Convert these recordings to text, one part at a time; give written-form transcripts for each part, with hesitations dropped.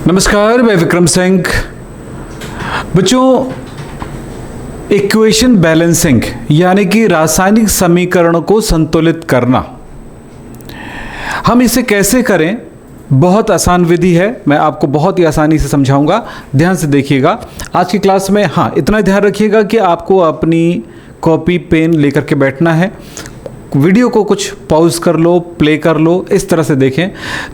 नमस्कार, मैं विक्रम सिंह। बच्चों, इक्वेशन बैलेंसिंग यानी कि रासायनिक समीकरणों को संतुलित करना, हम इसे कैसे करें? बहुत आसान विधि है। मैं आपको बहुत ही आसानी से समझाऊंगा, ध्यान से देखिएगा आज की क्लास में। हाँ, इतना ध्यान रखिएगा कि आपको अपनी कॉपी पेन लेकर के बैठना है। वीडियो को कुछ पॉज कर लो, प्ले कर लो, इस तरह से देखें।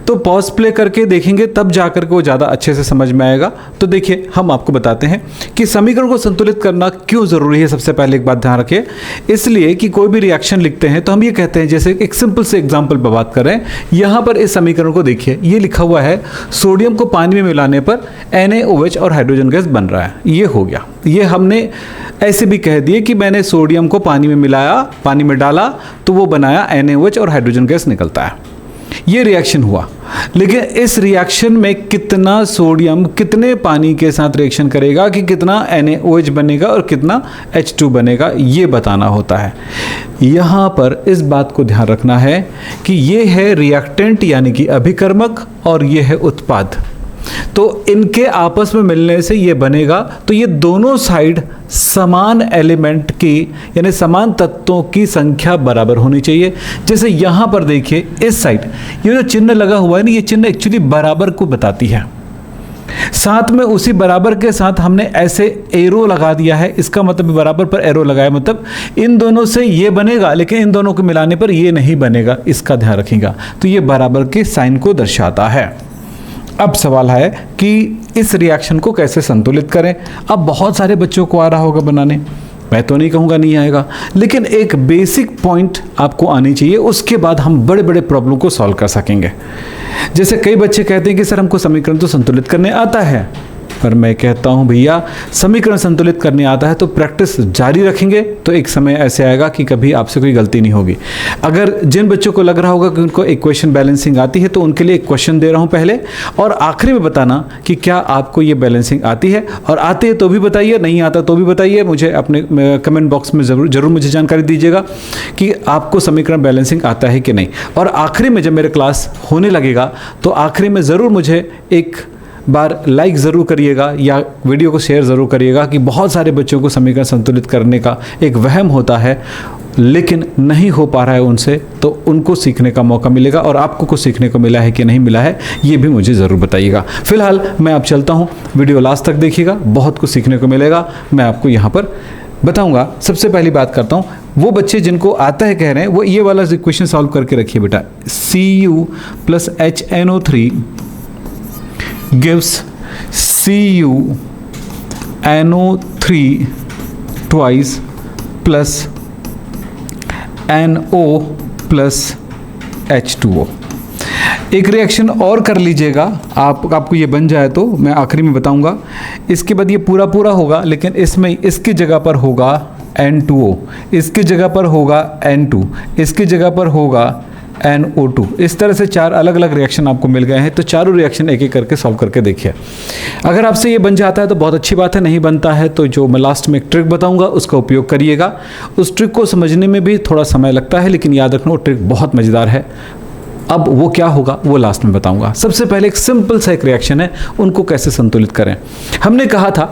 तो पॉज प्ले करके देखेंगे तब जाकर के वो ज़्यादा अच्छे से समझ में आएगा। तो देखिए, हम आपको बताते हैं कि समीकरण को संतुलित करना क्यों ज़रूरी है। सबसे पहले एक बात ध्यान रखिए, इसलिए कि कोई भी रिएक्शन लिखते हैं तो हम ये कहते हैं, जैसे एक सिंपल से एग्जाम्पल पर बात करें। यहाँ पर इस समीकरण को देखिए, ये लिखा हुआ है सोडियम को पानी में मिलाने पर NaOH और हाइड्रोजन गैस बन रहा है। ये हो गया। ये हमने ऐसे भी कह दिए कि मैंने सोडियम को पानी में मिलाया, पानी में डाला तो वो बनाया NaOH और हाइड्रोजन गैस निकलता है। ये रिएक्शन हुआ, लेकिन इस रिएक्शन में कितना सोडियम कितने पानी के साथ रिएक्शन करेगा, कि कितना NaOH बनेगा और कितना H2 बनेगा, ये बताना होता है। यहाँ पर इस बात को ध्यान रखना है कि ये है रिएक्टेंट यानी कि अभिकर्मक और ये है उत्पाद। तो इनके आपस में मिलने से ये बनेगा। तो ये दोनों साइड समान एलिमेंट की यानी समान तत्वों की संख्या बराबर होनी चाहिए। जैसे यहाँ पर देखिए, इस साइड ये जो चिन्ह लगा हुआ है ना, ये चिन्ह एक्चुअली बराबर को बताती है। साथ में उसी बराबर के साथ हमने ऐसे एरो लगा दिया है। इसका मतलब बराबर पर एरो लगाया, मतलब इन दोनों से ये बनेगा, लेकिन इन दोनों को मिलाने पर ये नहीं बनेगा। इसका ध्यान रखिएगा। तो ये बराबर के साइन को दर्शाता है। अब सवाल है कि इस रिएक्शन को कैसे संतुलित करें। अब बहुत सारे बच्चों को आ रहा होगा बनाने, मैं तो नहीं कहूँगा नहीं आएगा, लेकिन एक बेसिक पॉइंट आपको आनी चाहिए। उसके बाद हम बड़े बड़े प्रॉब्लम को सॉल्व कर सकेंगे। जैसे कई बच्चे कहते हैं कि सर हमको समीकरण तो संतुलित करने आता है, पर मैं कहता हूं भैया, समीकरण संतुलित करने आता है तो प्रैक्टिस जारी रखेंगे तो एक समय ऐसे आएगा कि कभी आपसे कोई गलती नहीं होगी। अगर जिन बच्चों को लग रहा होगा कि उनको इक्वेशन बैलेंसिंग आती है, तो उनके लिए एक क्वेश्चन दे रहा हूं पहले, और आखिरी में बताना कि क्या आपको ये बैलेंसिंग आती है। और आती है तो भी बताइए, नहीं आता तो भी बताइए। मुझे अपने कमेंट बॉक्स में जरूर मुझे जानकारी दीजिएगा कि आपको समीकरण बैलेंसिंग आता है कि नहीं। और आखिरी में जब मेरे क्लास होने लगेगा तो आखिरी में ज़रूर मुझे एक बार लाइक ज़रूर करिएगा या वीडियो को शेयर ज़रूर करिएगा कि बहुत सारे बच्चों को समीकरण संतुलित करने का एक वहम होता है, लेकिन नहीं हो पा रहा है उनसे। तो उनको सीखने का मौका मिलेगा, और आपको कुछ सीखने को मिला है कि नहीं मिला है, ये भी मुझे ज़रूर बताइएगा। फिलहाल मैं अब चलता हूँ, वीडियो लास्ट तक देखिएगा, बहुत कुछ सीखने को मिलेगा। मैं आपको यहाँ पर बताऊँगा। सबसे पहली बात करता हूँ, वो बच्चे जिनको आता है कह रहे हैं, वो ये वाला इक्वेशन सॉल्व करके रखिए बेटा। Cu + HNO3 gives CuNO3 twice plus NO plus H2O। एक रिएक्शन और कर लीजिएगा, आपको ये बन जाए तो मैं आखिरी में बताऊंगा। इसके बाद ये पूरा होगा, लेकिन इसमें इसकी जगह पर होगा N2O, इसकी जगह पर होगा N2, इसकी जगह पर होगा NO2। इस तरह से चार अलग अलग रिएक्शन आपको मिल गए हैं। तो चारों रिएक्शन एक एक करके सॉल्व करके देखिए। अगर आपसे ये बन जाता है तो बहुत अच्छी बात है, नहीं बनता है तो जो मैं लास्ट में एक ट्रिक बताऊंगा उसका उपयोग करिएगा। उस ट्रिक को समझने में भी थोड़ा समय लगता है, लेकिन याद रखना वो ट्रिक बहुत मज़ेदार है। अब वो क्या होगा वो लास्ट में बताऊंगा। सबसे पहले एक सिंपल सा एक रिएक्शन है, उनको कैसे संतुलित करें। हमने कहा था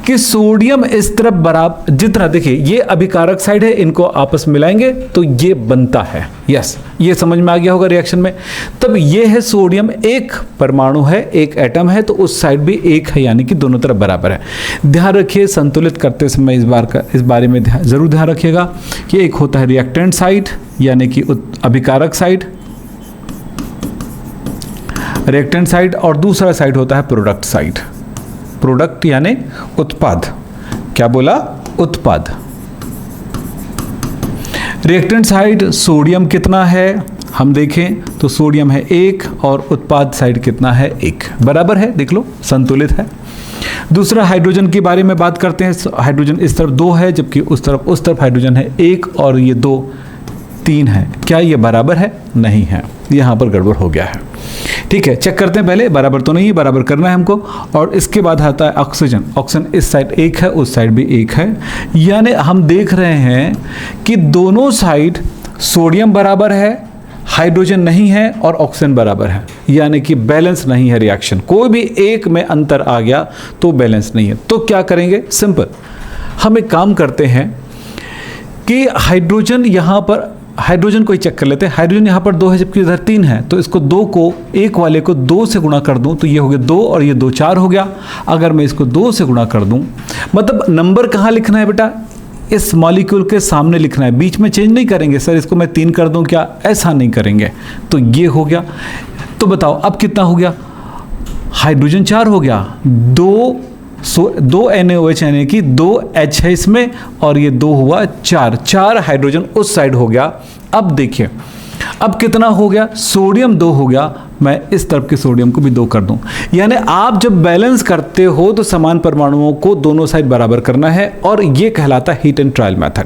कि सोडियम इस तरफ बराबर जितना, देखिए ये अभिकारक साइड है, इनको आपस में मिलाएंगे तो ये बनता है। यस, ये समझ में आ गया होगा रिएक्शन में। तब ये है सोडियम, एक परमाणु है, एक एटम है, तो उस साइड भी एक है, यानी कि दोनों तरफ बराबर है। ध्यान रखिए, संतुलित करते समय इस बारे में जरूर ध्यान रखिएगा कि एक होता है रिएक्टेंट साइड यानी कि अभिकारक साइड, रिएक्टेंट साइड, और दूसरा साइड होता है प्रोडक्ट साइड। प्रोडक्ट यानी उत्पाद। क्या बोला? उत्पाद। रिएक्टेंट साइड सोडियम कितना है हम देखें तो सोडियम है 1, और उत्पाद साइड कितना है 1, बराबर है। देख लो, संतुलित है। दूसरा हाइड्रोजन के बारे में बात करते हैं। हाइड्रोजन इस तरफ 2 है, जबकि उस तरफ हाइड्रोजन है 1, और ये 2 3 है। क्या ये बराबर है? नहीं है, यहाँ पर गड़बड़ हो गया है। ठीक है, चेक करते हैं पहले, बराबर तो नहीं है, बराबर करना है हमको। और इसके बाद आता है ऑक्सीजन। ऑक्सीजन इस साइड 1 है, उस साइड भी 1 है, यानी हम देख रहे हैं कि दोनों साइड सोडियम बराबर है, हाइड्रोजन नहीं है और ऑक्सीजन बराबर है, यानी कि बैलेंस नहीं है रिएक्शन। कोई भी एक में अंतर आ गया तो बैलेंस नहीं है। तो क्या करेंगे? सिंपल, हम एक काम करते हैं कि हाइड्रोजन यहाँ पर, हाइड्रोजन को ही चेक कर लेते हैं। हाइड्रोजन यहाँ पर 2 है जबकि इधर 3 है, तो इसको 2 को, एक वाले को 2 से गुणा कर दूं तो ये हो गया 2 और ये 2 4 हो गया। अगर मैं इसको 2 से गुणा कर दूं, मतलब नंबर कहाँ लिखना है बेटा? इस मॉलिक्यूल के सामने लिखना है, बीच में चेंज नहीं करेंगे। सर इसको मैं 3 कर दूं क्या? ऐसा नहीं करेंगे। तो ये हो गया। तो बताओ अब कितना हो गया? हाइड्रोजन 4 हो गया। 2 NaOH यानी कि 2 H है इसमें, और ये 2 हुआ 4 हाइड्रोजन उस साइड हो गया। अब देखिए अब कितना हो गया? सोडियम 2 हो गया। मैं इस तरफ के सोडियम को भी 2 कर दूं। यानी आप जब बैलेंस करते हो तो समान परमाणुओं को दोनों साइड बराबर करना है, और ये कहलाता है हीट एंड ट्रायल मेथड।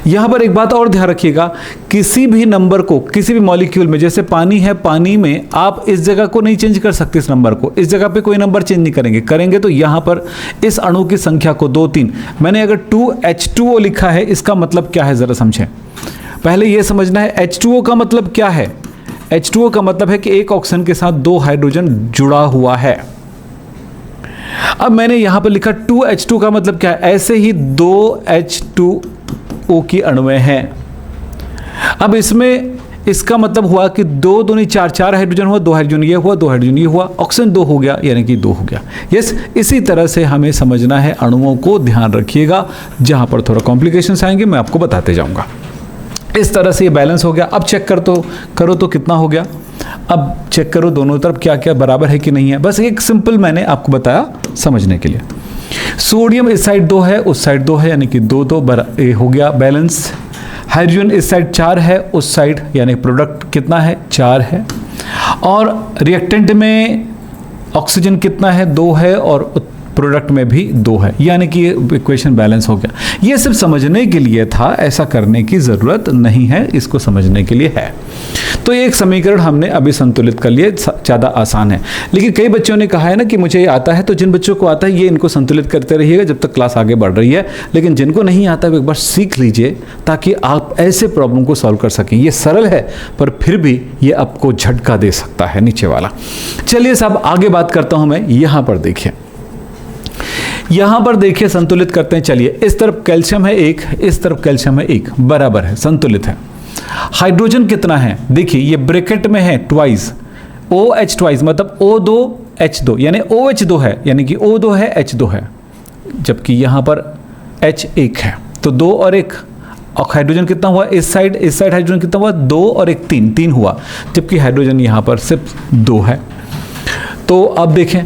यहां पर एक बात और ध्यान रखिएगा, किसी भी नंबर को किसी भी मॉलिक्यूल में, जैसे पानी है, पानी में आप इस जगह को नहीं चेंज कर सकते, इस नंबर को, इस जगह पे कोई नंबर चेंज नहीं करेंगे तो यहां पर इस अणु की संख्या को 2 3, मैंने अगर 2H2O लिखा है, इसका मतलब क्या है जरा समझें। पहले यह समझना है H2O का मतलब क्या है। H2O का मतलब है कि एक ऑक्सीजन के साथ 2 हाइड्रोजन जुड़ा हुआ है। अब मैंने यहां पर लिखा 2H2 का मतलब क्या है? ऐसे ही 2H2O की अणुएं हैं। अब इसमें इसका मतलब हुआ कि 2 दूनी 4 हाइड्रोजन हुआ, 2 हाइड्रोजन ये हुआ, 2 हाइड्रोजन ये हुआ, ऑक्सीजन 2 हो गया, यानी कि 2 हो गया। यस, इसी तरह से हमें समझना है अणुओं को। ध्यान रखिएगा, जहां पर थोड़ा कॉम्प्लिकेशंस आएंगे मैं आपको बताते जाऊंगा। इस तरह से ये बैलेंस हो गया। अब चेक करो तो कितना हो गया। अब चेक करो दोनों तरफ क्या क्या बराबर है कि नहीं है। बस एक सिंपल मैंने आपको बताया समझने के लिए। सोडियम इस साइड 2 है, उस साइड 2 है, यानी कि 2 ये हो गया बैलेंस। हाइड्रोजन इस साइड 4 है, उस साइड, यानी प्रोडक्ट कितना है? 4 है। और रिएक्टेंट में ऑक्सीजन कितना है? 2 है, और प्रोडक्ट में भी 2 है, यानी कि इक्वेशन बैलेंस हो गया। ये सिर्फ समझने के लिए था, ऐसा करने की ज़रूरत नहीं है, इसको समझने के लिए है। तो ये एक समीकरण हमने अभी संतुलित कर लिया, ज़्यादा आसान है। लेकिन कई बच्चों ने कहा है ना कि मुझे ये आता है, तो जिन बच्चों को आता है ये इनको संतुलित करते रहिएगा जब तक क्लास आगे बढ़ रही है। लेकिन जिनको नहीं आता है वो एक बार सीख लीजिए, ताकि आप ऐसे प्रॉब्लम को सॉल्व कर सकें। ये सरल है पर फिर भी ये आपको झटका दे सकता है नीचे वाला। चलिए साहब आगे बात करता हूँ मैं। यहाँ पर देखिए, यहां पर देखिए संतुलित करते हैं। चलिए, इस तरफ कैल्शियम है 1, इस तरफ कैल्शियम है 1, बराबर है, संतुलित है। हाइड्रोजन कितना है? देखिए ये ब्रैकेट में है ट्वाइस, OH ट्वाइस, मतलब O2H2, यानी OH2 है, यानी कि O2 है, H2 है, जबकि यहां पर H1 है, तो 2 और 1। और हाइड्रोजन कितना हुआ? इस साइड हाइड्रोजन कितना हुआ? 2 और 1 3 हुआ, जबकि हाइड्रोजन यहां पर सिर्फ 2 है। तो अब देखें,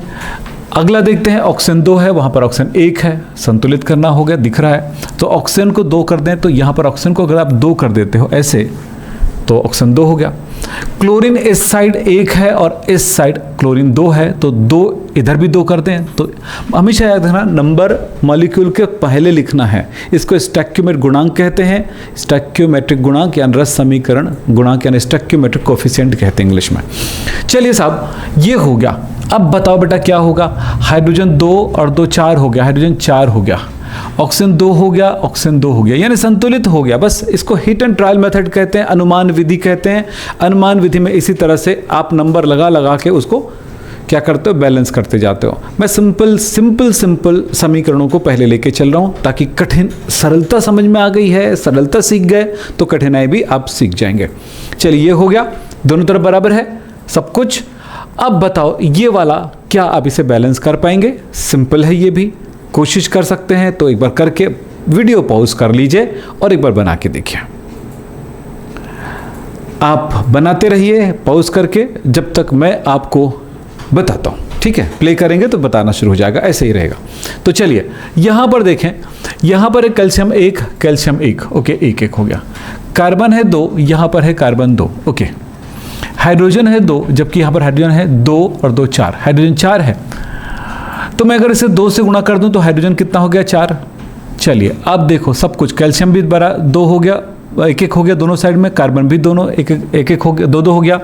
अगला देखते हैं। ऑक्सीजन 2 है, वहाँ पर ऑक्सीजन 1 है, संतुलित करना हो गया, दिख रहा है। तो ऑक्सीजन को 2 कर दें, तो यहाँ पर ऑक्सीजन को अगर आप 2 कर देते हो ऐसे, तो ऑक्सीजन 2 हो गया। क्लोरीन इस साइड 1 है और इस साइड क्लोरीन 2 है, तो 2 इधर भी 2 कर दें। तो हमेशा याद रखना, नंबर मॉलिक्यूल के पहले लिखना है। इसको स्टैक्योमेट्रिक गुणांक कहते हैं, स्टैक्योमेट्रिक गुणांक यानी रस समीकरण गुणांक, यानी स्टैक्योमेट्रिक कोफिशिएंट कहते हैं इंग्लिश में। चलिए साहब, ये हो गया। अब बताओ बेटा क्या होगा? हाइड्रोजन 2 और 2 4 हो गया, हाइड्रोजन 4 हो गया, ऑक्सीजन 2 हो गया, ऑक्सीजन 2 हो गया, यानी संतुलित हो गया। बस इसको हिट एंड ट्रायल मेथड कहते हैं, अनुमान विधि कहते हैं। अनुमान विधि में इसी तरह से आप नंबर लगा के उसको क्या करते हो? बैलेंस करते जाते हो। मैं सिंपल समीकरणों को पहले लेके चल रहा हूं, ताकि कठिन सरलता समझ में आ गई है, सरलता सीख गए तो कठिनाई भी आप सीख जाएंगे। चलिए, ये हो गया, दोनों तरफ बराबर है सब कुछ। अब बताओ ये वाला क्या आप इसे बैलेंस कर पाएंगे? सिंपल है, ये भी कोशिश कर सकते हैं। तो एक बार करके वीडियो पॉज कर लीजिए और एक बार बना के देखिए। आप बनाते रहिए पॉज करके जब तक मैं आपको बताता हूं, ठीक है? प्ले करेंगे तो बताना शुरू हो जाएगा, ऐसे ही रहेगा। तो चलिए यहां पर देखें, यहां पर है कैल्शियम 1, ओके, 1 हो गया। कार्बन है 2, यहां पर है कार्बन 2, ओके। हाइड्रोजन है 2, जबकि यहां पर हाइड्रोजन है 2 और 2 4, हाइड्रोजन 4 है। तो मैं अगर इसे 2 से गुणा कर दूं तो हाइड्रोजन कितना हो गया? 4। चलिए अब देखो सब कुछ, कैल्शियम भी 2 हो गया, 1 हो गया दोनों साइड में, कार्बन भी दोनों 1 हो गया, 2 हो गया।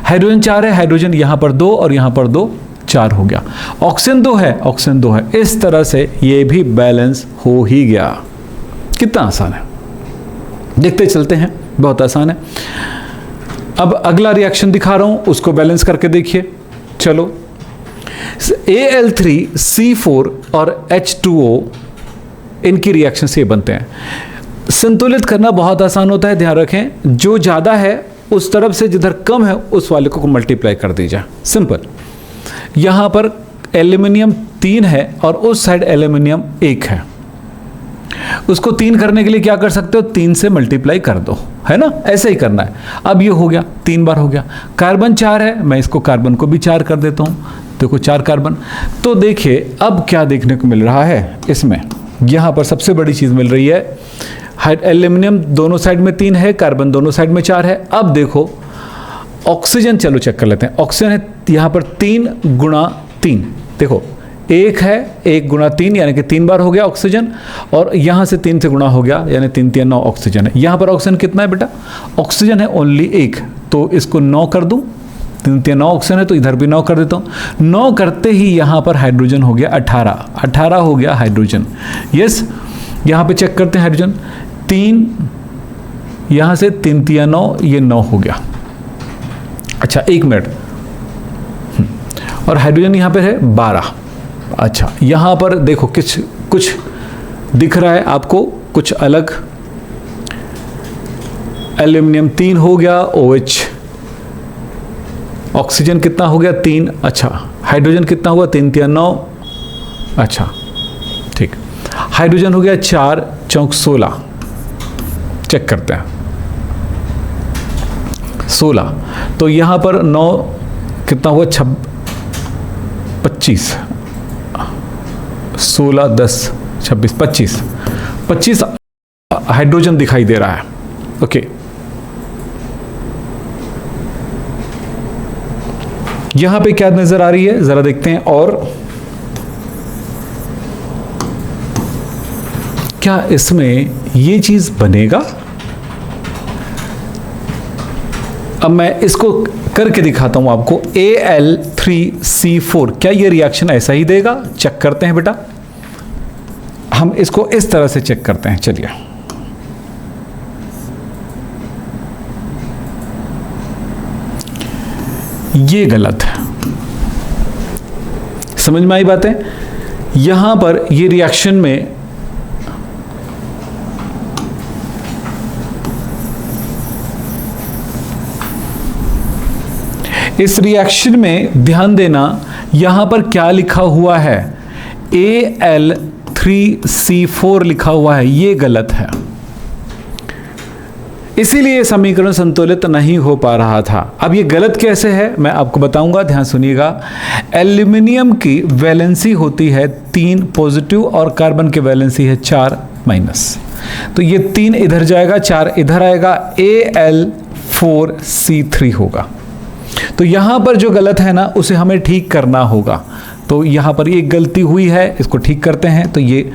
हाइड्रोजन 4 है, हाइड्रोजन यहाँ पर 2 और यहाँ पर 2, 4 हो गया। ऑक्सीजन 2 है, ऑक्सीजन 2 है। इस तरह से ये भी बैलेंस हो ही गया। कितना आसान है, देखते चलते हैं, बहुत आसान है। अब अगला रिएक्शन दिखा रहा हूं, उसको बैलेंस करके देखिए। चलो, Al3C4 और H2O, इनकी रिएक्शन से बनते हैं। संतुलित करना बहुत आसान होता है, ध्यान रखें, जो ज़्यादा है उस तरफ से जिधर कम है उस वाले को मल्टीप्लाई कर दीजिए, सिंपल। यहाँ पर एल्यूमिनियम 3 है और उस साइड एल्यूमिनियम 1 है, उसको 3 करने के लिए क्या कर सकते हो, 3 से मल्टीप्लाई कर दो, है ना, ऐसे ही करना है। अब ये हो गया, 3 बार हो गया। कार्बन 4 है, मैं इसको कार्बन को भी 4 कर देता हूँ, देखो 4 कार्बन। तो देखिए अब क्या देखने को मिल रहा है इसमें, यहाँ पर सबसे बड़ी चीज़ मिल रही है, एल्यूमिनियम दोनों साइड में 3 है, कार्बन दोनों साइड में 4 है। अब देखो ऑक्सीजन, चलो चेक कर लेते हैं। ऑक्सीजन है यहाँ पर 3 गुणा 3, देखो 1 है, 1 गुणा 3 यानी कि 3 बार हो गया ऑक्सीजन, और यहाँ से 3 से गुणा हो गया यानी 3 3 9 ऑक्सीजन है। यहाँ पर ऑक्सीजन कितना है बेटा, ऑक्सीजन है ओनली 1, तो इसको 9 कर दूँ, 3 3 9 ऑक्सीजन है तो इधर भी 9 कर देता हूँ। 9 करते ही यहाँ पर हाइड्रोजन हो गया 18 हो गया हाइड्रोजन। यस, यहाँ पे चेक करते हैं हाइड्रोजन, 3 यहाँ से 3 3 9, ये 9 हो गया। अच्छा 1 मिनट, और हाइड्रोजन यहाँ पे है 12। अच्छा यहाँ पर देखो कुछ दिख रहा है आपको, कुछ अलग। एल्यूमिनियम 3 हो गया, OH, ऑक्सीजन कितना हो गया 3, अच्छा हाइड्रोजन कितना हुआ 3 3 9, अच्छा ठीक, हाइड्रोजन हो गया 4 चौक 16, चेक करते हैं 16, तो यहाँ पर 9 कितना हुआ 25, 16 10 26 25 हाइड्रोजन दिखाई दे रहा है। ओके, यहां पे क्या नजर आ रही है जरा देखते हैं, और क्या इसमें ये चीज बनेगा। अब मैं इसको करके दिखाता हूं आपको, Al3C4, क्या ये रिएक्शन ऐसा ही देगा, चेक करते हैं बेटा। हम इसको इस तरह से चेक करते हैं, चलिए। ये गलत है, समझ में आई बातें। यहां पर ये रिएक्शन में इस रिएक्शन में ध्यान देना, यहां पर क्या लिखा हुआ है, Al3C4 लिखा हुआ है, ये गलत है, इसीलिए समीकरण संतुलित नहीं हो पा रहा था। अब ये गलत कैसे है मैं आपको बताऊंगा, ध्यान सुनिएगा। एल्यूमिनियम की वैलेंसी होती है 3 पॉजिटिव और कार्बन की वैलेंसी है 4 माइनस, तो ये 3 इधर जाएगा, 4 इधर आएगा, Al4C3 होगा। तो यहां पर जो गलत है ना उसे हमें ठीक करना होगा, तो यहां पर एक गलती हुई है, इसको ठीक करते हैं। तो ये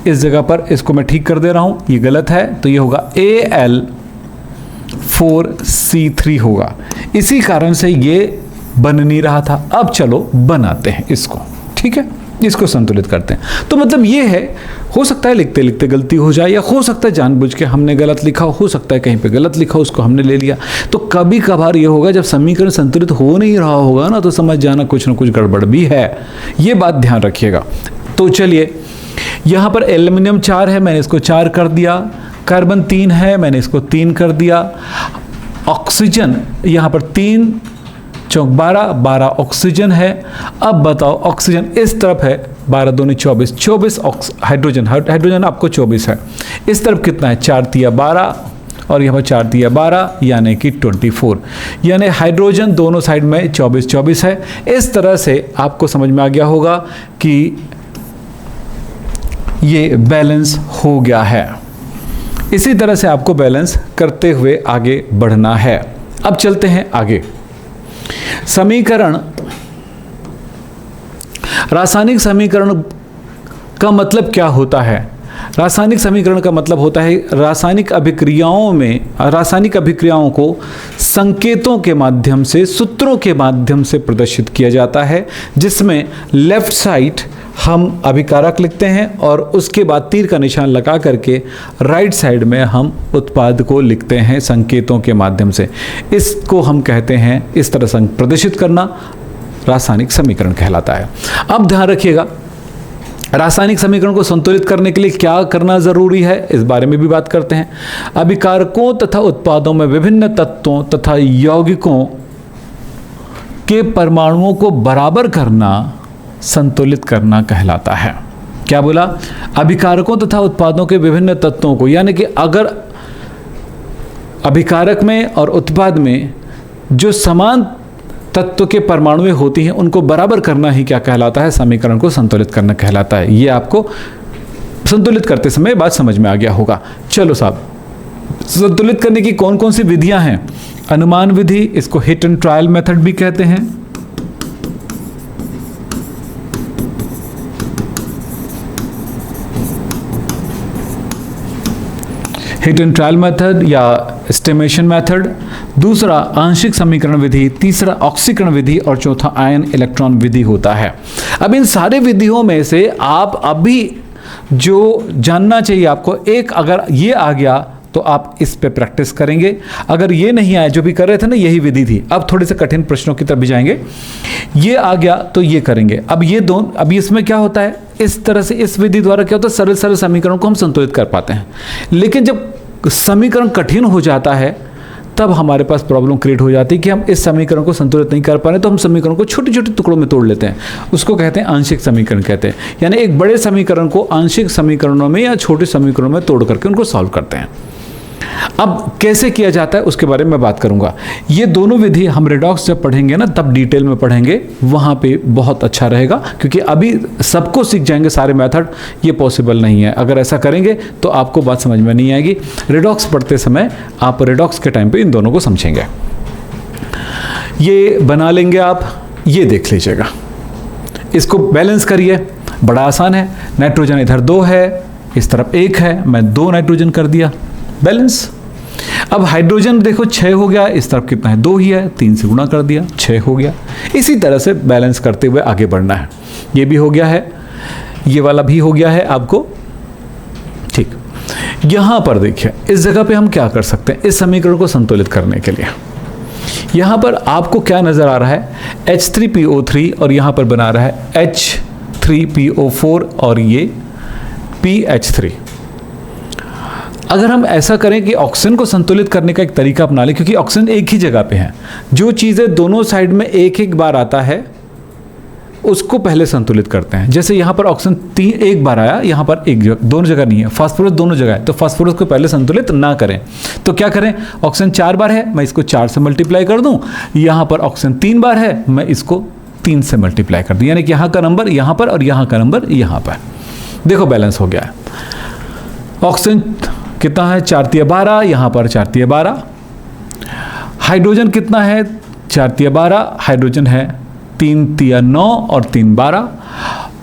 इस जगह पर इसको मैं ठीक कर दे रहा हूं, ये गलत है, तो ये होगा Al4C3 होगा। इसी कारण से ये बन नहीं रहा था। अब चलो बनाते हैं इसको, ठीक है, इसको संतुलित करते हैं। तो मतलब ये है, हो सकता है लिखते लिखते गलती हो जाए, या हो सकता है जानबूझ के हमने गलत लिखा, हो सकता है कहीं पे गलत लिखा, उसको हमने ले लिया। तो कभी कभार ये होगा, जब समीकरण संतुलित हो नहीं रहा होगा ना, तो समझ जाना कुछ ना कुछ गड़बड़ भी है, ये बात ध्यान रखिएगा। तो चलिए, यहाँ पर एल्यूमिनियम 4 है, मैंने इसको 4 कर दिया। कार्बन 3 है, मैंने इसको 3 कर दिया। ऑक्सीजन यहाँ पर 3 चौक 12 ऑक्सीजन है। अब बताओ, ऑक्सीजन इस तरफ है, 12 दूनी 24 हाइड्रोजन आपको 24 है। इस तरफ कितना है, 4 तिया 12 और यहाँ पर 4 तिया 12 यानी कि 24, यानी हाइड्रोजन दोनों साइड में 24 है। इस तरह से आपको समझ में आ गया होगा कि ये बैलेंस हो गया है। इसी तरह से आपको बैलेंस करते हुए आगे बढ़ना है। अब चलते हैं आगे। समीकरण, रासायनिक समीकरण का मतलब क्या होता है? रासायनिक समीकरण का मतलब होता है रासायनिक अभिक्रियाओं को संकेतों के माध्यम से, सूत्रों के माध्यम से प्रदर्शित किया जाता है, जिसमें लेफ्ट साइड हम अभिकारक लिखते हैं और उसके बाद तीर का निशान लगा करके राइट साइड में हम उत्पाद को लिखते हैं संकेतों के माध्यम से। इसको हम कहते हैं, इस तरह से प्रदर्शित करना रासायनिक समीकरण कहलाता है। अब ध्यान रखिएगा, रासायनिक समीकरण को संतुलित करने के लिए क्या करना जरूरी है, इस बारे में भी बात करते हैं। अभिकारकों तथा उत्पादों में विभिन्न तत्वों तथा यौगिकों के परमाणुओं को बराबर करना संतुलित करना कहलाता है। क्या बोला? अभिकारकों तथा उत्पादों के विभिन्न तत्वों को, यानी कि अगर अभिकारक में और उत्पाद में जो समान तत्व के परमाणुएं होती हैं उनको बराबर करना ही क्या कहलाता है? समीकरण को संतुलित करना कहलाता है। ये आपको संतुलित करते समय बात समझ में आ गया होगा। चलो साहब, संतुलित करने की कौन कौन सी विधियां हैं? अनुमान विधि, इसको हिट एंड ट्रायल मेथड भी कहते हैं। हिट एंड ट्रायल मेथड या एस्टिमेशन मेथड, दूसरा आंशिक समीकरण विधि, तीसरा ऑक्सीकरण विधि और चौथा आयन इलेक्ट्रॉन विधि होता है। अब इन सारे विधियों में से आप अभी जो जानना चाहिए आपको, एक अगर ये आ गया तो आप इस पे प्रैक्टिस करेंगे, अगर ये नहीं आया, जो भी कर रहे थे ना यही विधि थी, अब थोड़े से कठिन प्रश्नों की तरफ भी जाएंगे। ये आ गया तो ये करेंगे। अब ये दोनों, अब इसमें क्या होता है, इस तरह से इस विधि द्वारा क्या होता है, सरल सरल समीकरण को हम संतुलित कर पाते हैं। लेकिन जब समीकरण कठिन हो जाता है तब हमारे पास प्रॉब्लम क्रिएट हो जाती है कि हम इस समीकरण को संतुलित नहीं कर पा रहे, तो हम समीकरण को छोटे छोटे टुकड़ों में तोड़ लेते हैं। उसको कहते हैं आंशिक समीकरण कहते हैं, यानी एक बड़े समीकरण को आंशिक समीकरणों में या छोटे समीकरणों में तोड़ करके उनको सॉल्व करते हैं। अब कैसे किया जाता है उसके बारे में बात करूंगा। ये दोनों विधि हम रेडॉक्स जब पढ़ेंगे ना तब डिटेल में पढ़ेंगे, वहां पे बहुत अच्छा रहेगा, क्योंकि अभी सबको सीख जाएंगे सारे मेथड, ये पॉसिबल नहीं है। अगर ऐसा करेंगे तो आपको बात समझ में नहीं आएगी। रेडॉक्स पढ़ते समय आप रेडॉक्स के टाइम पे इन दोनों को समझेंगे। ये बना लेंगे आप, ये देख लीजिएगा, इसको बैलेंस करिए, बड़ा आसान है। नाइट्रोजन इधर 2 है, इस तरफ 1 है, मैं 2 नाइट्रोजन कर दिया, बैलेंस। अब हाइड्रोजन देखो 6 हो गया, इस तरफ कितना है, 2 ही है, 3 से गुणा कर दिया, 6 हो गया। इसी तरह से बैलेंस करते हुए आगे बढ़ना है। ये भी हो गया है, ये वाला भी हो गया है आपको, ठीक। यहां पर देखिए, इस जगह पे हम क्या कर सकते हैं इस समीकरण को संतुलित करने के लिए। यहां पर आपको क्या नजर आ रहा है, H3PO3 और यहां पर बना रहा है H3PO4 और ये PH3। अगर हम ऐसा करें कि ऑक्सीजन को संतुलित करने का एक तरीका अपना लें, क्योंकि ऑक्सीजन एक ही जगह पे है, जो चीज़ें दोनों साइड में एक एक बार आता है उसको पहले संतुलित करते हैं। जैसे यहाँ पर ऑक्सीजन एक बार आया, यहाँ पर एक जगह, दोनों जगह नहीं है, फास्फोरस दोनों जगह है, तो फास्फोरस को पहले संतुलित ना करें। तो क्या करें, ऑक्सीजन 4 बार है, मैं इसको 4 से मल्टीप्लाई कर दूँ। यहाँ पर ऑक्सीजन 3 बार है, मैं इसको 3 से मल्टीप्लाई कर दूँ, यानी कि यहाँ का नंबर यहाँ पर और यहाँ का नंबर यहाँ पर। देखो बैलेंस हो गया है। ऑक्सीजन कितना है, 4 तिया 12, यहाँ पर 4 तिया 12। हाइड्रोजन कितना है, 4 तिया 12, हाइड्रोजन है 3 तिया 9 और 3 12।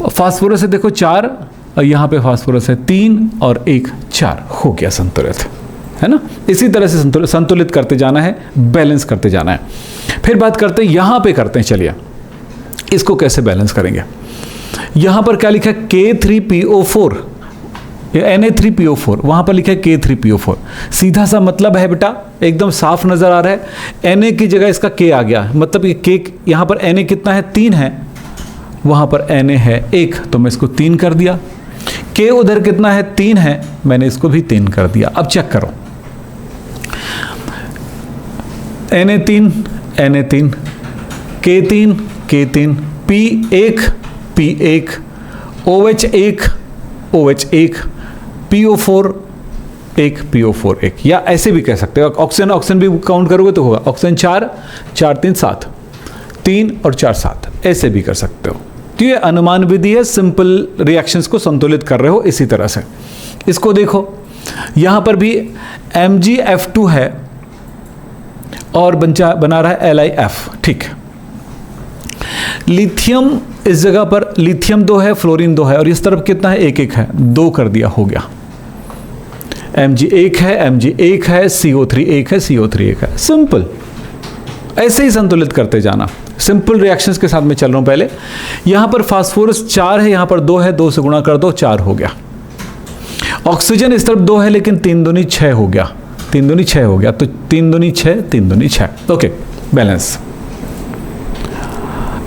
फास्फोरस है देखो 4 और यहाँ पे फास्फोरस है 3 और 1 4, हो गया संतुलित, है ना। इसी तरह से संतुलित करते जाना है, बैलेंस करते जाना है। फिर बात करते हैं, यहाँ पे करते हैं, चलिए इसको कैसे बैलेंस करेंगे। यहाँ पर क्या लिखा है, K3PO4 Na3PO4, वहां पर लिखा है K3PO4। सीधा सा मतलब है बेटा, एकदम साफ नजर आ रहा है। Na की जगह इसका K आ गया, मतलब ये K, यहाँ पर Na कितना है, 3 है, वहां पर Na है 1, तो मैं इसको 3 कर दिया। K उधर कितना है, 3 है, मैंने इसको भी 3 कर दिया। अब चेक करो, Na3 Na3, K3 K3, P1 P1, OH1 OH1, PO4 1 PO4 1, या ऐसे भी कह सकते हो। ऑक्सीजन भी काउंट करोगे तो होगा ऑक्सीजन 4 4 3 7, 3 और 4 7, ऐसे भी कर सकते हो। तो ये अनुमान विधि है, सिंपल रिएक्शंस को संतुलित कर रहे हो इसी तरह से। इसको देखो, यहां पर भी MgF2 है और बना रहा है LiF, ठीक। लिथियम इस जगह पर लिथियम 2 है, फ्लोरीन 2 है, और इस तरफ कितना है, 1 है, 2 कर दिया, हो गया। Mg 1 है, Mg 1 है, CO3 1 है, CO3 1 है। सिंपल, ऐसे ही संतुलित करते जाना। सिंपल रिएक्शंस के साथ में चल रहा हूं। पहले यहां पर फास्फोरस 4 है, यहां पर 2 है, 2 से गुणा कर दो, 4 हो गया। ऑक्सीजन इस तरफ 2 है, लेकिन 3 दूनी 6 हो गया, 3 दूनी 6 हो गया, तो 3 दूनी 6, 3 दूनी 6, ओके, बैलेंस।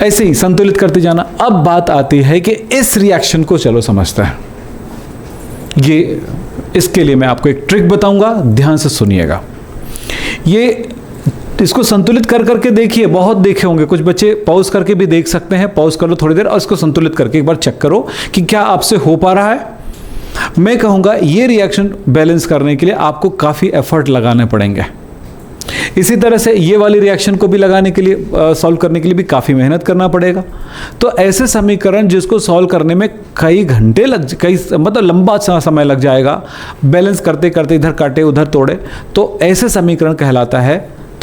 ऐसे ही संतुलित करते जाना। अब बात आती है कि इस रिएक्शन को चलो समझते हैं। ये इसके लिए मैं आपको एक ट्रिक बताऊंगा, ध्यान से सुनिएगा। ये इसको संतुलित कर करके देखिए, बहुत देखे होंगे, कुछ बच्चे पॉज करके भी देख सकते हैं। पॉज कर लो थोड़ी देर और इसको संतुलित करके एक बार चेक करो कि क्या आपसे हो पा रहा है। मैं कहूंगा ये रिएक्शन बैलेंस करने के लिए आपको काफी एफर्ट लगाने पड़ेंगे। इसी तरह से ये वाली रिएक्शन को भी लगाने के लिए, सॉल्व करने के लिए भी काफ़ी मेहनत करना पड़ेगा। तो ऐसे समीकरण जिसको सॉल्व करने में कई घंटे मतलब लंबा समय लग जाएगा, बैलेंस करते करते इधर काटे उधर तोड़े, तो ऐसे समीकरण कहलाता है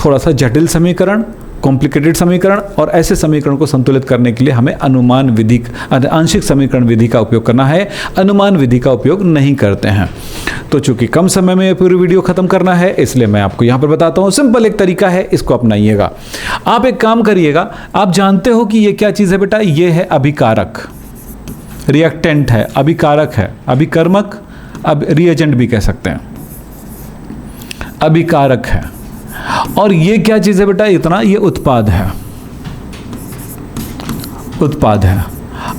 थोड़ा सा जटिल समीकरण, कॉम्प्लिकेटेड समीकरण। और ऐसे समीकरण को संतुलित करने के लिए हमें अनुमान विधि, आंशिक समीकरण विधि का उपयोग करना है, अनुमान विधि का उपयोग नहीं करते हैं। तो चूंकि कम समय में पूरी वीडियो खत्म करना है, इसलिए मैं आपको यहां पर बताता हूं। सिंपल एक तरीका है, इसको अपनाइएगा। आप एक काम करिएगा, आप जानते हो कि ये क्या चीज है बेटा, ये है अभिकारक, रिएक्टेंट है, अभिकारक है, अभिकर्मक, अब रिएजेंट भी कह सकते हैं, अभिकारक है। और ये क्या चीज है बेटा, इतना, ये उत्पाद है, उत्पाद है।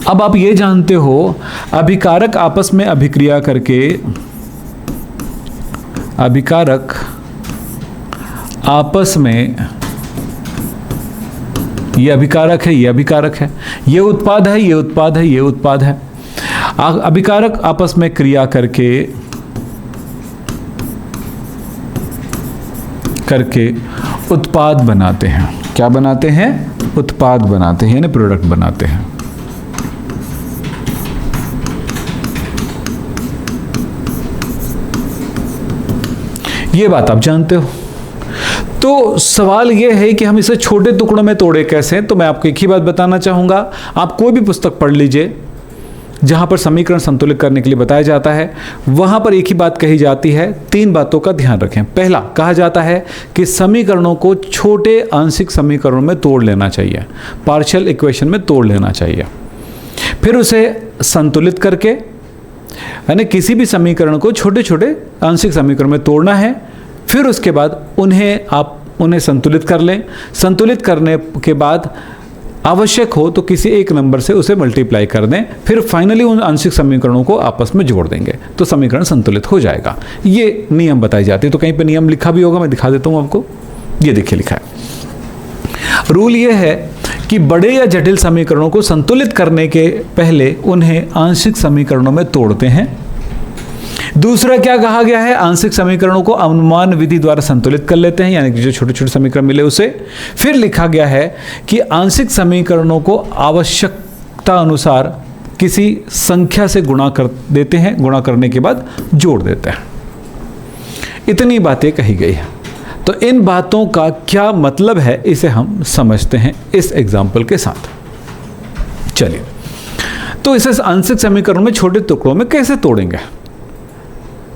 अब आप ये जानते हो अभिकारक आपस में अभिक्रिया करके, अभिकारक आपस में, ये अभिकारक है, ये अभिकारक है, ये उत्पाद है, ये उत्पाद है, ये उत्पाद है। अभिकारक आपस में क्रिया करके उत्पाद बनाते हैं। क्या बनाते हैं, उत्पाद बनाते हैं, यानी प्रोडक्ट बनाते हैं। ये बात आप जानते हो। तो सवाल यह है कि हम इसे छोटे टुकड़ों में तोड़े कैसे। तो मैं आपको एक ही बात बताना चाहूंगा, आप कोई भी पुस्तक पढ़ लीजिए जहां पर समीकरण संतुलित करने के लिए बताया जाता है, वहां पर एक ही बात कही जाती है। 3 बातों का ध्यान रखें। पहला, कहा जाता है कि समीकरणों को छोटे आंशिक समीकरणों में तोड़ लेना चाहिए, पार्शियल इक्वेशन में तोड़ लेना चाहिए। फिर उसे संतुलित करके, यानी किसी भी समीकरण को छोटे छोटे आंशिक समीकरण में तोड़ना है। फिर उसके बाद उन्हें संतुलित कर लें। संतुलित करने के बाद आवश्यक हो तो किसी एक नंबर से उसे मल्टीप्लाई कर दें। फिर फाइनली उन आंशिक समीकरणों को आपस में जोड़ देंगे तो समीकरण संतुलित हो जाएगा। ये नियम बताई जाती है। तो कहीं पे नियम लिखा भी होगा, मैं दिखा देता हूं आपको। ये देखिए लिखा है। रूल ये है कि बड़े या जटिल समीकरणों को संतुलित करने के पहले उन्हें आंशिक समीकरणों में तोड़ते हैं। दूसरा क्या कहा गया है, आंशिक समीकरणों को अनुमान विधि द्वारा संतुलित कर लेते हैं, यानी कि जो छोटे छोटे समीकरण मिले उसे। फिर लिखा गया है कि आंशिक समीकरणों को आवश्यकता अनुसार किसी संख्या से गुणा कर देते हैं, गुणा करने के बाद जोड़ देते हैं। इतनी बातें कही गई है। तो इन बातों का क्या मतलब है, इसे हम समझते हैं इस एग्जाम्पल के साथ। चलिए, तो इसे आंशिक समीकरणों में छोटे टुकड़ों में कैसे तोड़ेंगे।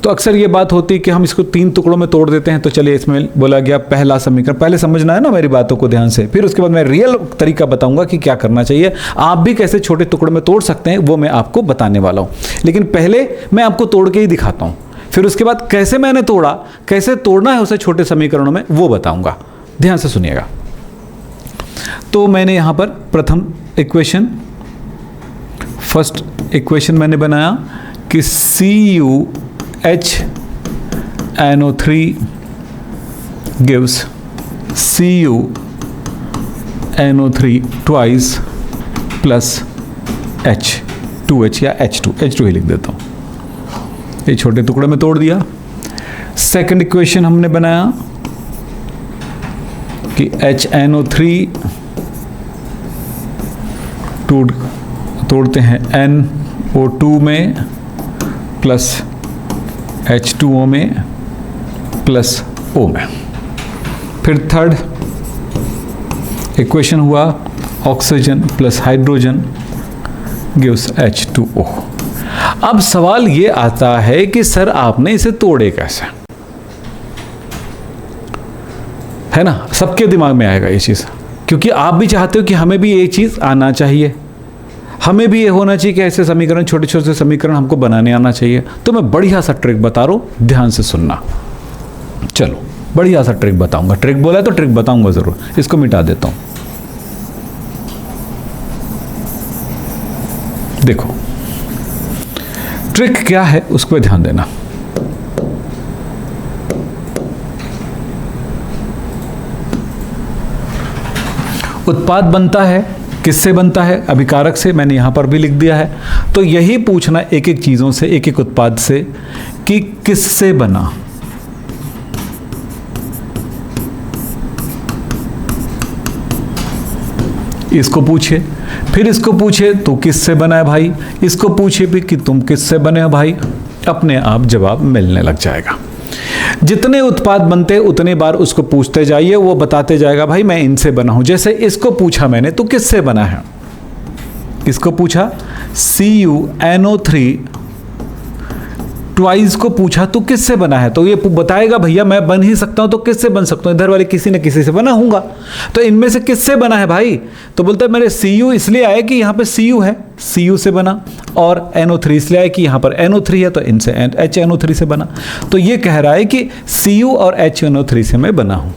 तो अक्सर ये बात होती है कि हम इसको 3 टुकड़ों में तोड़ देते हैं। तो चलिए, इसमें बोला गया पहला समीकरण, पहले समझना है ना मेरी बातों को ध्यान से, फिर उसके बाद मैं रियल तरीका बताऊंगा कि क्या करना चाहिए। आप भी कैसे छोटे टुकड़ों में तोड़ सकते हैं वो मैं आपको बताने वाला हूं। लेकिन पहले मैं आपको तोड़ के ही दिखाता हूं, फिर उसके बाद कैसे मैंने तोड़ा, कैसे तोड़ना है उसे छोटे समीकरणों में, वो बताऊंगा। ध्यान से सुनिएगा। तो मैंने यहां पर प्रथम इक्वेशन, फर्स्ट इक्वेशन मैंने बनाया कि CuHNO3 gives CuNO3 twice plus H2H या H2 ही लिख देता हूँ। ये छोटे टुकड़े में तोड़ दिया। सेकंड इक्वेशन हमने बनाया कि HNO3 तोड़ते हैं NO2 में प्लस H2O में प्लस O में। फिर थर्ड इक्वेशन हुआ oxygen plus hydrogen gives H2O। अब सवाल ये आता है कि सर आपने इसे तोड़े कैसे, है ना? सबके दिमाग में आएगा ये चीज़, क्योंकि आप भी चाहते हो कि हमें भी ये चीज़ आना चाहिए, हमें भी ये होना चाहिए कि ऐसे समीकरण, छोटे छोटे समीकरण हमको बनाने आना चाहिए। तो मैं बढ़िया सा ट्रिक बता रहा हूँ, ध्यान से सुनना। चलो बढ़िया सा ट्रिक बताऊंगा, ट्रिक बोला है तो ट्रिक बताऊंगा ज़रूर। इसको मिटा देता हूँ। देखो ट्रिक क्या है उस पर ध्यान देना। उत्पाद बनता है, किससे बनता है? अभिकारक से, मैंने यहां पर भी लिख दिया है। तो यही पूछना एक एक चीजों से, एक एक उत्पाद से कि किससे बना। इसको पूछे, फिर इसको पूछे तो किससे बना है भाई, इसको पूछे भी कि तुम किससे बने हो भाई, अपने आप जवाब मिलने लग जाएगा। जितने उत्पाद बनते उतने बार उसको पूछते जाइए, वो बताते जाएगा भाई मैं इनसे बना हूं। जैसे इसको पूछा मैंने तो किससे बना है, इसको पूछा CuNO3 ट्वाइस को पूछा तो किससे बना है, तो ये बताएगा भैया मैं बन ही सकता हूं, तो किससे बन सकता हूं, इधर वाले किसी न किसी से बना हूंगा। तो इनमें से किससे बना है भाई, तो बोलता है मेरे Cu इसलिए आया कि यहां पे Cu है, Cu से बना, और NO3 इसलिए आया कि यहां पर NO3 है तो इनसे HNO3 से बना। तो ये कह रहा है कि Cu और HNO3 से मैं बना हूं।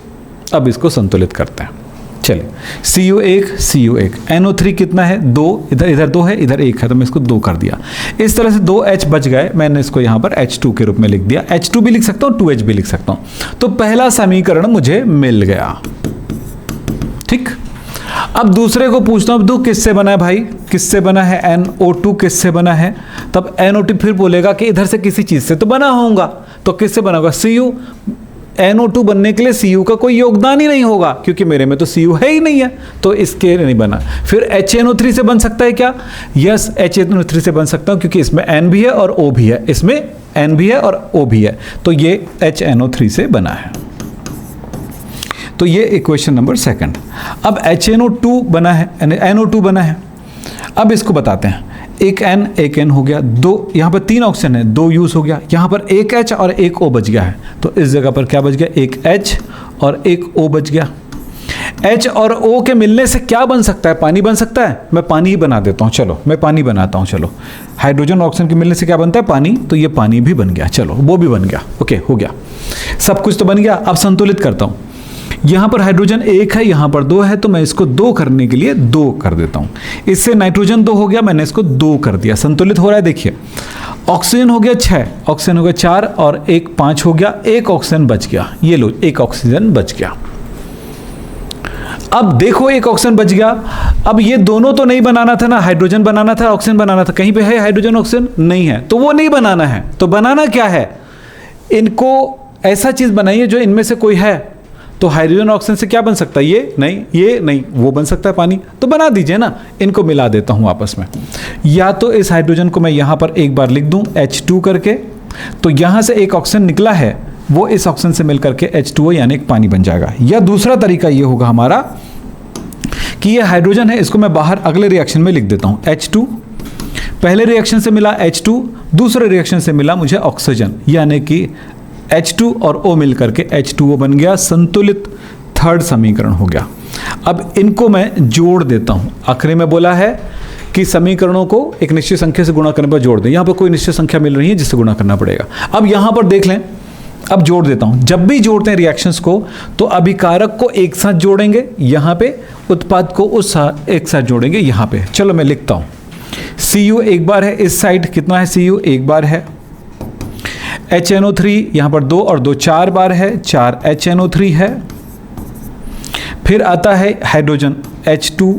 अब इसको संतुलित करते हैं। चलिए Cu1 NO3 कितना है 2, इधर 2 है, इधर 1 है, तो मैं इसको 2 कर दिया। इस तरह से 2 H बच गए, मैंने इसको यहाँ पर H2 के रूप में लिख दिया। H2 भी लिख सकता हूँ, 2H भी लिख सकता हूँ। तो पहला समीकरण मुझे मिल गया। ठीक, अब दूसरे को पूछता हूँ, दो किससे बना है भाई, किससे बना है, NO2 किससे बना है। तब NO2 फिर बोलेगा कि इधर से किसी चीज से तो बना होगा, तो किससे बना होगा, Cu। NO2 बनने के लिए Cu का कोई योगदान ही नहीं होगा, क्योंकि मेरे में तो Cu है ही नहीं है, तो इसके नहीं बना। फिर HNO3 से बन सकता है क्या, यस HNO3 से बन सकता हूं, क्योंकि इसमें N भी है और O भी है, इसमें N भी है और O भी है, तो ये HNO3 से बना है। तो ये इक्वेशन नंबर 2। अब HNO2 बना है, NO2 बना है। अब इसको बताते हैं, एक N हो गया, 2 यहाँ पर 3 ऑक्सीजन है, 2 यूज हो गया, यहाँ पर एक H और एक O बच गया है, तो इस जगह पर क्या बच गया, एक H और एक O बच गया। H और O के मिलने से क्या बन सकता है, पानी बन सकता है। मैं पानी ही बना देता हूँ, चलो मैं पानी बनाता हूँ। चलो हाइड्रोजन ऑक्सीजन के मिलने से क्या बनता है, पानी, तो ये पानी भी बन गया, चलो वो भी बन गया, ओके हो गया, सब कुछ तो बन गया। अब संतुलित करता हूँ, यहाँ पर हाइड्रोजन 1 है, यहाँ पर 2 है, तो मैं इसको 2 करने के लिए 2 कर देता हूँ। इससे नाइट्रोजन 2 हो गया, मैंने इसको 2 कर दिया, संतुलित हो रहा है। देखिए ऑक्सीजन हो गया 6, ऑक्सीजन हो गया 4 और 1 5 हो गया, एक ऑक्सीजन बच गया, ये लो एक ऑक्सीजन बच गया। अब देखो एक ऑक्सीजन बच गया। अब ये दोनों तो नहीं बनाना था ना, हाइड्रोजन बनाना था, ऑक्सीजन बनाना था, कहीं पे है हाइड्रोजन ऑक्सीजन नहीं है, तो वो नहीं बनाना है। तो बनाना क्या है, इनको ऐसा चीज बनाइए जो इनमें से कोई है। तो हाइड्रोजन ऑक्सीजन से क्या बन सकता है, ये नहीं, वो बन सकता है पानी, तो बना दीजिए ना। इनको मिला देता हूं आपस में, या तो इस हाइड्रोजन को मैं यहां पर एक बार लिख दूं H2 करके, तो यहां से एक ऑक्सीजन निकला है, वो इस ऑक्सीजन से मिलकर के H2O यानी एक पानी बन जाएगा। या दूसरा तरीका ये होगा हमारा कि ये हाइड्रोजन है, इसको मैं बाहर अगले रिएक्शन में लिख देता हूं H2, पहले रिएक्शन से मिला H2, दूसरे रिएक्शन से मिला मुझे ऑक्सीजन, यानी कि H2 और O मिलकर के H2O बन गया, संतुलित थर्ड समीकरण हो गया। अब इनको मैं जोड़ देता हूं। आखिरी में बोला है कि समीकरणों को एक निश्चित संख्या से गुणा करने पर जोड़ दें, यहां पर कोई निश्चित संख्या मिल रही है जिससे गुणा करना पड़ेगा। अब यहां पर देख लें, अब जोड़ देता हूं। जब भी जोड़ते हैं रिएक्शंस को तो अभिकारक को एक साथ जोड़ेंगे यहां पे, उत्पाद को उस एक साथ जोड़ेंगे यहां पे। चलो मैं लिखता हूं, Cu एक बार है, इस साइड कितना है, Cu एक बार है, HNO3 यहां पर 2 और 2 4 बार है, 4 HNO3 है। फिर आता है हाइड्रोजन H2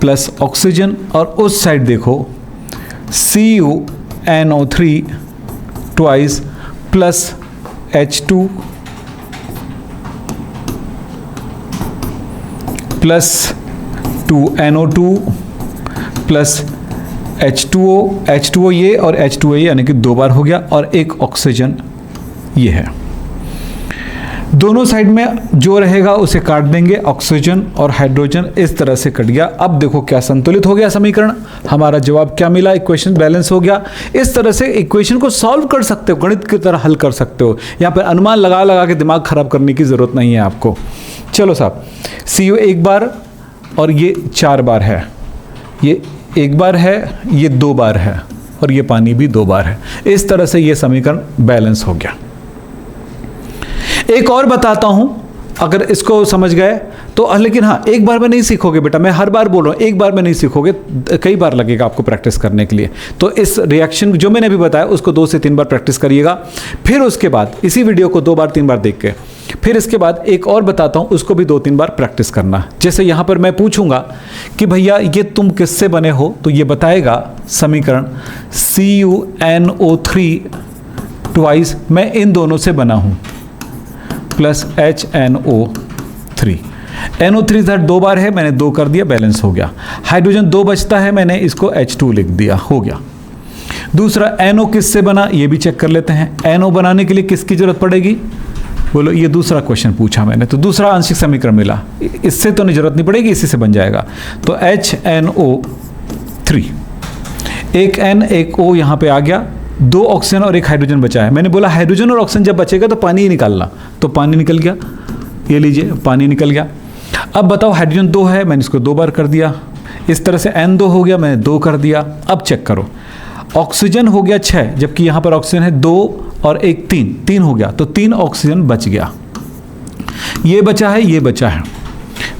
प्लस ऑक्सीजन, और उस साइड देखो CuNO3 twice plus H2 plus 2NO2 plus H2O ये और H2O ये, यानी कि 2 बार हो गया, और एक ऑक्सीजन ये है। दोनों साइड में जो रहेगा उसे काट देंगे, ऑक्सीजन और हाइड्रोजन इस तरह से कट गया। अब देखो क्या संतुलित हो गया समीकरण, हमारा जवाब क्या मिला, इक्वेशन बैलेंस हो गया। इस तरह से इक्वेशन को सॉल्व कर सकते हो, गणित की तरह हल कर सकते हो। यहाँ पर अनुमान लगा लगा के दिमाग खराब करने की ज़रूरत नहीं है आपको। चलो साहब, CO एक बार और ये 4 बार है, ये 1 बार है, ये 2 बार है और ये पानी भी 2 बार है। इस तरह से ये समीकरण बैलेंस हो गया। एक और बताता हूं, अगर इसको समझ गए तो, लेकिन हाँ एक बार में नहीं सीखोगे बेटा, मैं हर बार बोल रहा हूँ, एक बार में नहीं सीखोगे, कई बार लगेगा आपको प्रैक्टिस करने के लिए। तो इस रिएक्शन जो मैंने अभी बताया उसको 2 से 3 बार प्रैक्टिस करिएगा। फिर उसके बाद इसी वीडियो को 2 बार 3 बार देख के फिर इसके बाद एक और बताता हूँ, उसको भी 2-3 बार प्रैक्टिस करना। जैसे यहाँ पर मैं पूछूंगा कि भैया ये तुम किससे बने हो, तो ये बताएगा समीकरण CuNO3 ट्वाइस मैं इन दोनों से बना हूँ प्लस HNO3। NO3 इधर 2 बार है, मैंने 2 कर दिया, बैलेंस हो गया। हाइड्रोजन 2 बचता है, मैंने इसको H2 लिख दिया, हो गया। दूसरा NO किससे बना ये भी चेक कर लेते हैं। NO बनाने के लिए किसकी जरूरत पड़ेगी, बोलो, ये दूसरा क्वेश्चन पूछा मैंने, तो दूसरा आंशिक समीकरण मिला, इससे तो नहीं जरूरत नहीं पड़ेगी, इसी से बन जाएगा। तो HNO3, एक N एक O यहाँ पे आ गया, 2 ऑक्सीजन और 1 हाइड्रोजन बचा है। मैंने बोला हाइड्रोजन और ऑक्सीजन जब बचेगा तो पानी ही निकालना, तो पानी निकल गया, ये लीजिए पानी निकल गया। अब बताओ हाइड्रोजन 2 है, मैंने इसको 2 बार कर दिया। इस तरह से N2 हो गया, मैंने 2 कर दिया। अब चेक करो, ऑक्सीजन हो गया 6, जबकि यहाँ पर ऑक्सीजन है 2 और 1 3 हो गया, तो 3 ऑक्सीजन बच गया। ये बचा है, ये बचा है।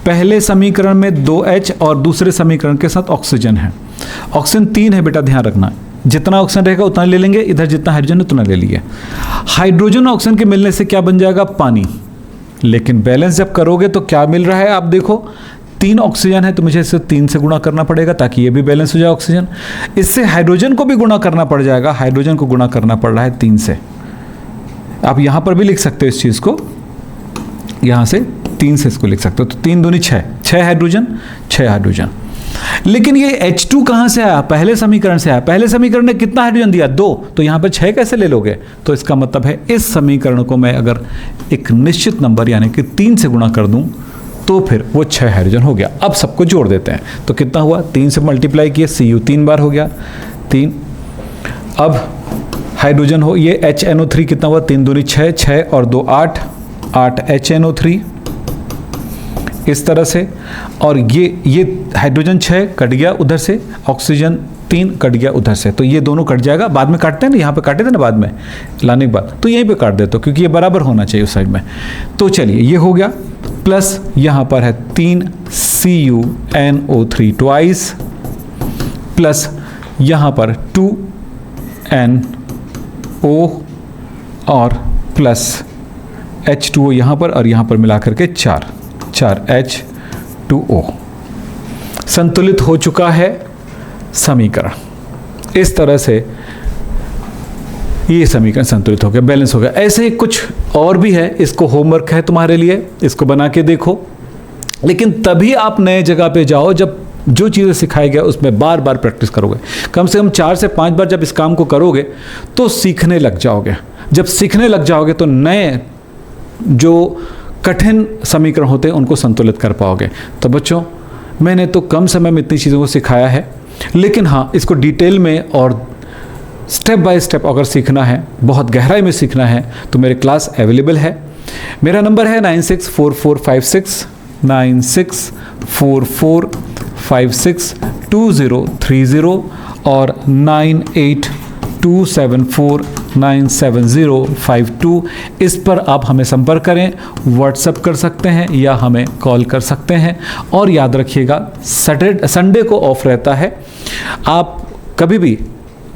पहले समीकरण में 2H और दूसरे समीकरण के साथ ऑक्सीजन है। ऑक्सीजन 3 है बेटा, ध्यान रखना, जितना ऑक्सीजन रहेगा उतना ले लेंगे, इधर जितना हाइड्रोजन उतना ले लिए। हाइड्रोजन ऑक्सीजन के मिलने से क्या बन जाएगा, पानी। लेकिन बैलेंस जब करोगे तो क्या मिल रहा है, आप देखो 3 ऑक्सीजन है, तो मुझे इसे 3 से गुणा करना पड़ेगा ताकि ये भी बैलेंस हो जाए ऑक्सीजन। इससे हाइड्रोजन को भी गुणा करना पड़ जाएगा, हाइड्रोजन को गुणा करना पड़ रहा है 3 से। आप यहाँ पर भी लिख सकते हो इस चीज़ को, यहाँ से 3 से इसको लिख सकते हो, तो 3 दूनी 6 हाइड्रोजन, 6 हाइड्रोजन। लेकिन ये H2 कहाँ से आया, पहले समीकरण से आया। पहले समीकरण ने कितना हाइड्रोजन दिया, 2, तो यहाँ पर 6 कैसे ले लोगे। तो इसका मतलब है इस समीकरण को मैं अगर एक निश्चित नंबर यानी कि 3 से गुणा कर दूं तो फिर वो 6 हाइड्रोजन हो गया। अब सबको जोड़ देते हैं, तो कितना हुआ, 3 से मल्टीप्लाई किए, Cu 3 बार हो गया, 3। अब हाइड्रोजन हो, ये HNO3 कितना हुआ, 3 दूनी 6, 6 और 2 8 HNO3 इस तरह से। और ये हाइड्रोजन 6 कट गया उधर से, ऑक्सीजन 3 कट गया उधर से, तो ये दोनों कट जाएगा। बाद में काटते हैं ना, यहाँ पे काटे थे ना बाद में लाने के बाद, तो यहीं पे काट देते हो क्योंकि ये बराबर होना चाहिए उस साइड में। तो चलिए ये हो गया, प्लस यहाँ पर है 3 CuNO3 ट्वाइस, प्लस यहाँ पर 2NO और प्लस H2O यहाँ पर, और यहाँ पर मिला करके 4 H2O। संतुलित हो चुका है समीकरण। इस तरह से ये समीकरण संतुलित हो गया, बैलेंस हो गया। ऐसे ही कुछ और भी है, इसको होमवर्क है तुम्हारे लिए, इसको बना के देखो। लेकिन तभी आप नए जगह पे जाओ जब जो चीज़ें सिखाई गया उसमें बार बार प्रैक्टिस करोगे। कम से कम 4 से 5 बार जब इस काम को करोगे तो सीखने लग जाओगे। जब सीखने लग जाओगे तो नए जो कठिन समीकरण होते हैं उनको संतुलित कर पाओगे। तो बच्चों, मैंने तो कम समय में इतनी चीज़ों को सिखाया है, लेकिन हाँ इसको डिटेल में और स्टेप बाय स्टेप अगर सीखना है, बहुत गहराई में सीखना है, तो मेरे क्लास अवेलेबल है। मेरा नंबर है 9644562030 और 9827497052। इस पर आप हमें संपर्क करें, व्हाट्सएप कर सकते हैं या हमें कॉल कर सकते हैं। और याद रखिएगा संडे को ऑफ रहता है, आप कभी भी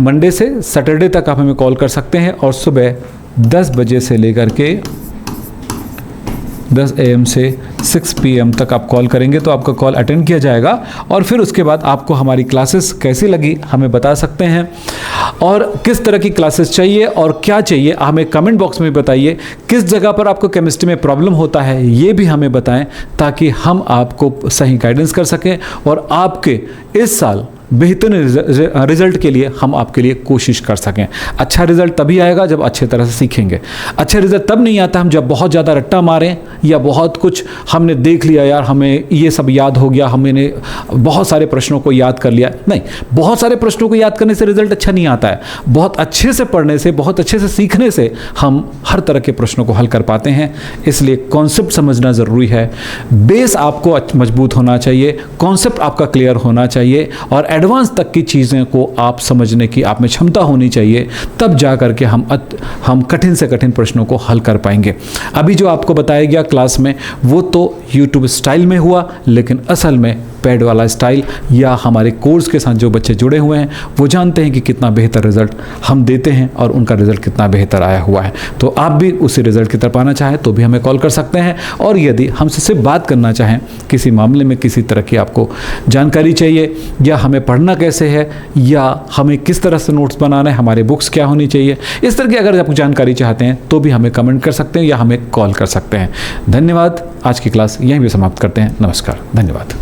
मंडे से सैटरडे तक आप हमें कॉल कर सकते हैं। और सुबह 10 बजे से लेकर के 10 AM से 6 PM तक आप कॉल करेंगे तो आपका कॉल अटेंड किया जाएगा। और फिर उसके बाद आपको हमारी क्लासेस कैसी लगी हमें बता सकते हैं, और किस तरह की क्लासेस चाहिए और क्या चाहिए हमें कमेंट बॉक्स में बताइए। किस जगह पर आपको केमिस्ट्री में प्रॉब्लम होता है ये भी हमें बताएं, ताकि हम आपको सही गाइडेंस कर सकें और आपके इस साल बेहतर रिजल्ट के लिए हम आपके लिए कोशिश कर सकें। अच्छा रिजल्ट तभी आएगा जब अच्छे तरह से सीखेंगे। अच्छा रिजल्ट तब नहीं आता हम जब बहुत ज़्यादा रट्टा मारें या बहुत कुछ हमने देख लिया, यार हमें ये सब याद हो गया, हमने बहुत सारे प्रश्नों को याद कर लिया। नहीं, बहुत सारे प्रश्नों को याद करने से रिजल्ट अच्छा नहीं आता है। बहुत अच्छे से पढ़ने से, बहुत अच्छे से सीखने से हम हर तरह के प्रश्नों को हल कर पाते हैं। इसलिए कॉन्सेप्ट समझना ज़रूरी है। बेस आपको मजबूत होना चाहिए, कॉन्सेप्ट आपका क्लियर होना चाहिए और एडवांस तक की चीज़ें को आप समझने की आप में क्षमता होनी चाहिए। तब जा करके हम कठिन से कठिन प्रश्नों को हल कर पाएंगे। अभी जो आपको बताया गया क्लास में वो तो यूट्यूब स्टाइल में हुआ, लेकिन असल में पेड वाला स्टाइल या हमारे कोर्स के साथ जो बच्चे जुड़े हुए हैं वो जानते हैं कि कितना बेहतर रिजल्ट हम देते हैं और उनका रिजल्ट कितना बेहतर आया हुआ है। तो आप भी उसी रिजल्ट की तरफ आना चाहें तो भी हमें कॉल कर सकते हैं, और यदि हमसे सिर्फ बात करना चाहें, किसी मामले में किसी तरह की आपको जानकारी चाहिए या हमें पढ़ना कैसे है या हमें किस तरह से नोट्स बनाना है, हमारे बुक्स क्या होनी चाहिए, इस तरह की अगर आप जानकारी चाहते हैं तो भी हमें कमेंट कर सकते हैं या हमें कॉल कर सकते हैं। धन्यवाद। आज की क्लास यहीं भी समाप्त करते हैं। नमस्कार, धन्यवाद।